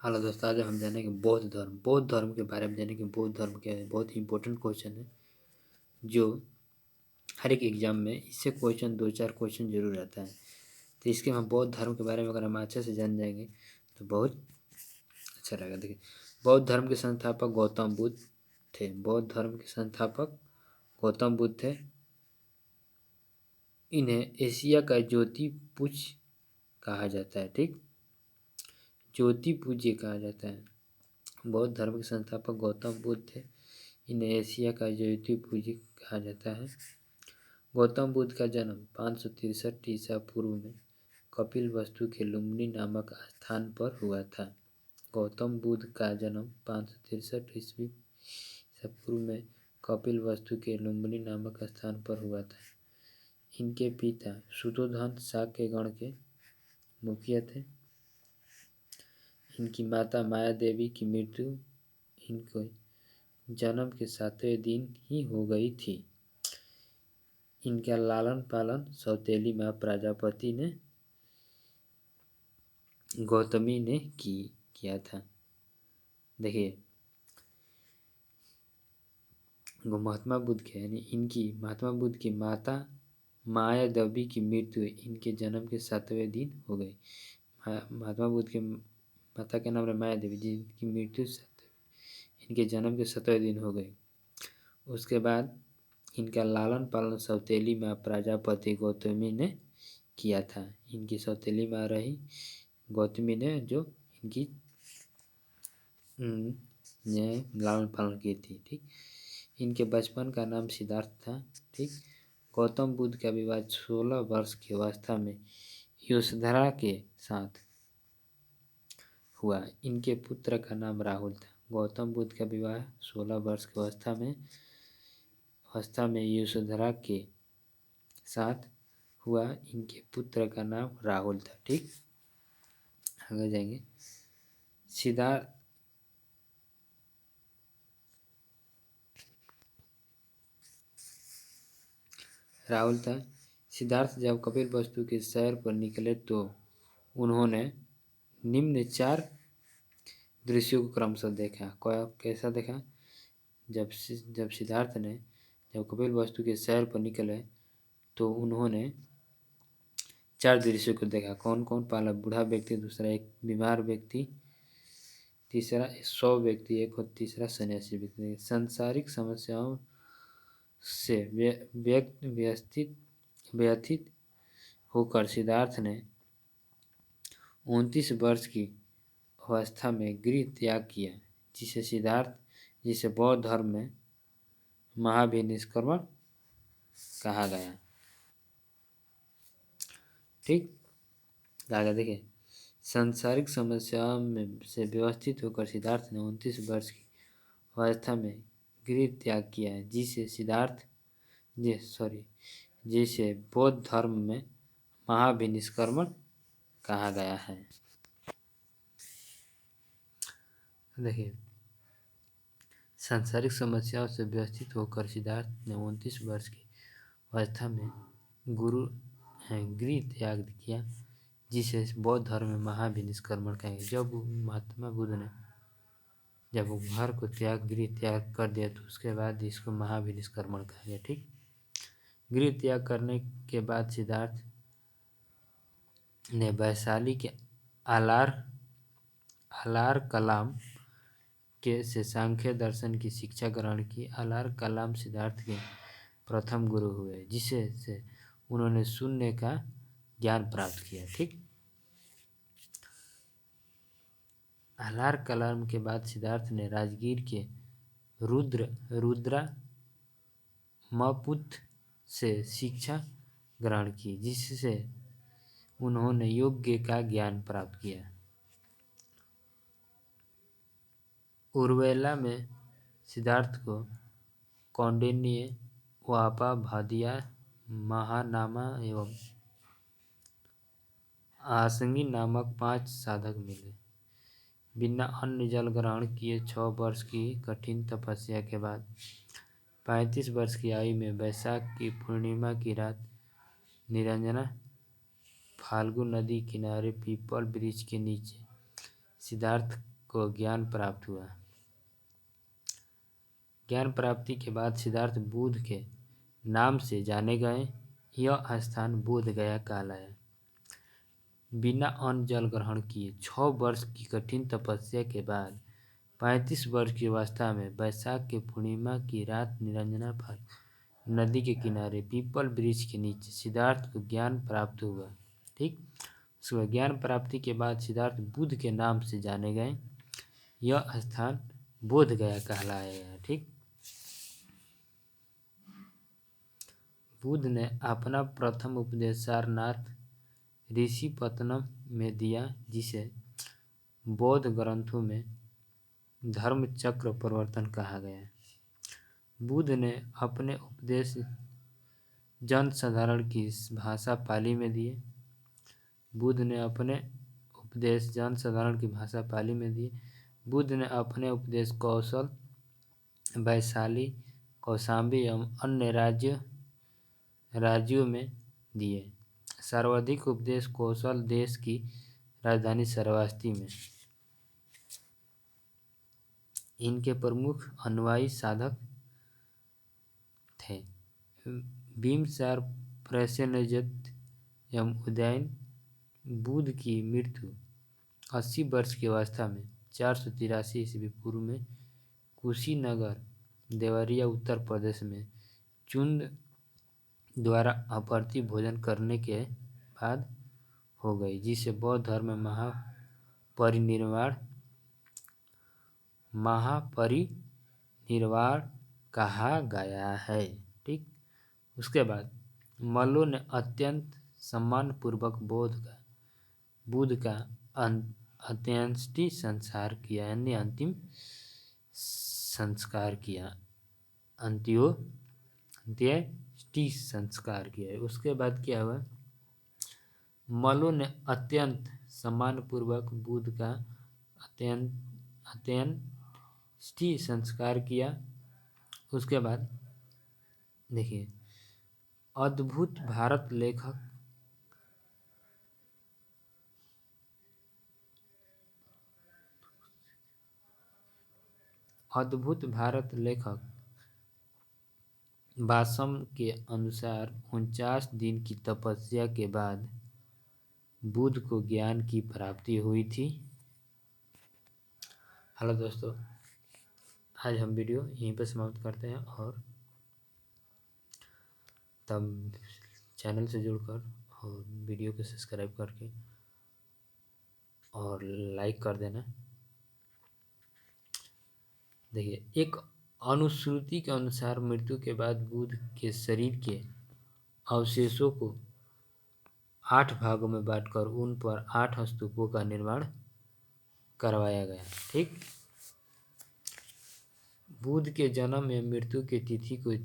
Hello दोस्तों, आज हम जानेंगे बौद्ध धर्म के बारे में जानेंगे। बौद्ध धर्म क्या है? बहुत ही इंपॉर्टेंट क्वेश्चन है जो हर एक एग्जाम में इससे क्वेश्चन 2-4 क्वेश्चन जरूर आता है। तो इसके हम बौद्ध धर्म के बारे में अगर हम अच्छे से जान जाएंगे तो बहुत अच्छा रहेगा। देखिए, बौद्ध धर्म के संस्थापक गौतम बुद्ध थे। बौद्ध धर्म के संस्थापक गौतम बुद्ध थे। इन्हें एशिया का ज्योति पुरुष कहा जाता है। ठीक, ज्योति पूज्य कहा जाता है। बौद्ध धर्म के संस्थापक गौतम बुद्ध थे। इन्हें एशिया का ज्योति पूज्य कहा जाता है। गौतम बुद्ध का जन्म 563 ईसा पूर्व में कपिलवस्तु के लुम्बिनी नामक स्थान पर हुआ था। गौतम बुद्ध का जन्म 563 ईसा पूर्व में कपिलवस्तु के लुम्बिनी नामक स्थान पर हुआ था। इनके पिता शुद्धोधन शाक्य गण के मुखिया थे। इनकी माता माया देवी की मृत्यु इनको जन्म के 7वें दिन ही हो गई थी। इनका लालन पालन सौतेली माँ प्रजापति ने गौतमी ने किया था। देखिए, महात्मा बुद्ध के यानी इनकी महात्मा बुद्ध की माता माया देवी की मृत्यु इनके जन्म के 7वें दिन हो गई। महात्मा बुद्ध के माता के नाम माया देवी, जिनकी मृत्यु इनके जन्म के 7वें दिन हो गई। उसके बाद इनका लालन पालन सौतेली माँ प्रजापति गौतमी ने किया था। इनकी सौतेली माँ रही गौतमी ने, जो इनकी लालन पालन की थी। ठीक, इनके बचपन का नाम सिद्धार्थ था। ठीक, गौतम बुद्ध का विवाह 16 वर्ष की अवस्था में यशोधरा के साथ हुआ। इनके पुत्र का नाम राहुल था। गौतम बुद्ध का विवाह 16 वर्ष की अवस्था में यशोधरा के साथ हुआ। इनके पुत्र का नाम राहुल था। ठीक, आगे जाएंगे। सिद्धार्थ राहुल था। सिद्धार्थ जब कपिलवस्तु के सैर पर निकले तो उन्होंने निम्न 4 दृश्यों को क्रमशः देखा। कैसा देखा? जब सिद्धार्थ ने जब कपिलवस्तु के सैर पर निकले तो उन्होंने 4 दृश्यों को देखा। कौन कौन? पहला बूढ़ा व्यक्ति, दूसरा एक बीमार व्यक्ति, तीसरा 100 व्यक्ति एक, और तीसरा सन्यासी व्यक्ति। सांसारिक समस्याओं से व्यथित होकर सिद्धार्थ ने 29 वर्ष की अवस्था में गृह त्याग किया, जिसे बौद्ध धर्म में महाभिनिष्क्रमण कहा गया। ठीक, आगे देखिए। सांसारिक समस्याओं में से व्यवस्थित होकर सिद्धार्थ ने 29 वर्ष की अवस्था में गृह त्याग किया है, जिसे बौद्ध धर्म में महाभिनिष्क्रमण कहा गया है। देखिए, सांसारिक समस्याओं से व्यवस्थित होकर सिद्धार्थ ने 29 वर्ष की अवस्था में गृह त्याग किया, जिसे बौद्ध धर्म में महाभिनिष्क्रमण कहेंगे। जब महात्मा बुद्ध ने जब वो घर को गृह त्याग कर दिया तो उसके बाद इसको महाभिनिष्क्रमण कहा गया। ठीक, गृह त्याग करने के बाद सिद्धार्थ ने वैशाली के आलार कलाम के से सांख्य दर्शन की शिक्षा ग्रहण की। आलार कलाम सिद्धार्थ के प्रथम गुरु हुए, जिसे उन्होंने शून्य का ज्ञान प्राप्त किया। ठीक, आलार कलाम के बाद सिद्धार्थ ने राजगीर के रुद्रमपुत्र से शिक्षा ग्रहण की, जिससे उन्होंने योग का ज्ञान प्राप्त किया। उर्वेला में सिद्धार्थ को कौंडिन्य, वापा, भादिया, महानामा एवं आसंगी नामक 5 साधक मिले। बिना अन्न जल ग्रहण किए 6 वर्ष की कठिन तपस्या के बाद 35 वर्ष की आयु में वैशाख की पूर्णिमा की रात निरंजना फाल्गु नदी किनारे पीपल वृक्ष के नीचे सिद्धार्थ को ज्ञान प्राप्त हुआ। ज्ञान प्राप्ति के बाद सिद्धार्थ बुद्ध के नाम से जाने गए। यह स्थान बोध गया कहलाया। बिना अन्न जल ग्रहण किए 6 वर्ष की कठिन तपस्या के बाद 35 वर्ष की अवस्था में वैशाख के पूर्णिमा की रात निरंजना पर नदी के किनारे पीपल वृक्ष के नीचे सिद्धार्थ को ज्ञान प्राप्त हुआ। ठीक, उसके ज्ञान प्राप्ति के बाद सिद्धार्थ बुद्ध के नाम से जाने गए। यह स्थान बोध गया कहलाया गया। ठीक, बुद्ध ने अपना प्रथम उपदेश सारनाथ ऋषिपत्तनम में दिया, जिसे बौद्ध ग्रंथों में धर्म चक्र प्रवर्तन कहा गया। बुद्ध ने अपने उपदेश जन साधारण की भाषा पाली में दिए। बुद्ध ने अपने उपदेश जन साधारण की भाषा पाली में दिए। बुद्ध ने अपने उपदेश कौशल, वैशाली, कौशाम्बी एवं अन्य राज्यों में दिए। सर्वाधिक उपदेश कौशल देश की राजधानी श्रावस्ती में। इनके प्रमुख अनुयायी साधक थे बिम्बसार, प्रसेनजित एवं उदयन। बुद्ध की मृत्यु 80 वर्ष की अवस्था में 483 ईस्वी पूर्व में कुशीनगर, देवरिया, उत्तर प्रदेश में चुंद द्वारा अपर्ति भोजन करने के बाद हो गई, जिसे बौद्ध धर्म में महापरिनिर्वाण कहा गया है। ठीक, उसके बाद मल्लों ने अत्यंत सम्मानपूर्वक बुद्ध का अंत्येष्टि संस्कार किया, यानी अंतिम संस्कार किया, अंत्येष्टि संस्कार किया है। उसके बाद क्या हुआ? मल्लों ने अत्यंत सम्मानपूर्वक बुद्ध का अंत्येष्टि संस्कार किया। उसके बाद देखिए, अद्भुत भारत लेखक बासम के अनुसार 49 दिन की तपस्या के बाद बुद्ध को ज्ञान की प्राप्ति हुई थी। हेलो दोस्तों, आज हम वीडियो यहीं पर समाप्त करते हैं और तब चैनल से जुड़कर और वीडियो को सब्सक्राइब करके और लाइक कर देना। देखिए, एक अनुश्रुति के अनुसार मृत्यु के बाद बुद्ध के शरीर के अवशेषों को 8 भागों में बांटकर उन पर 8 स्तूपों का निर्माण करवाया गया। ठीक, बुद्ध के जन्म या मृत्यु की तिथि को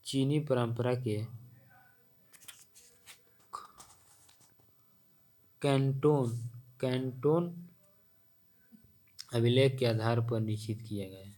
चीनी परंपरा के कैंटोन अभिलेख के आधार पर निश्चित किया गया है।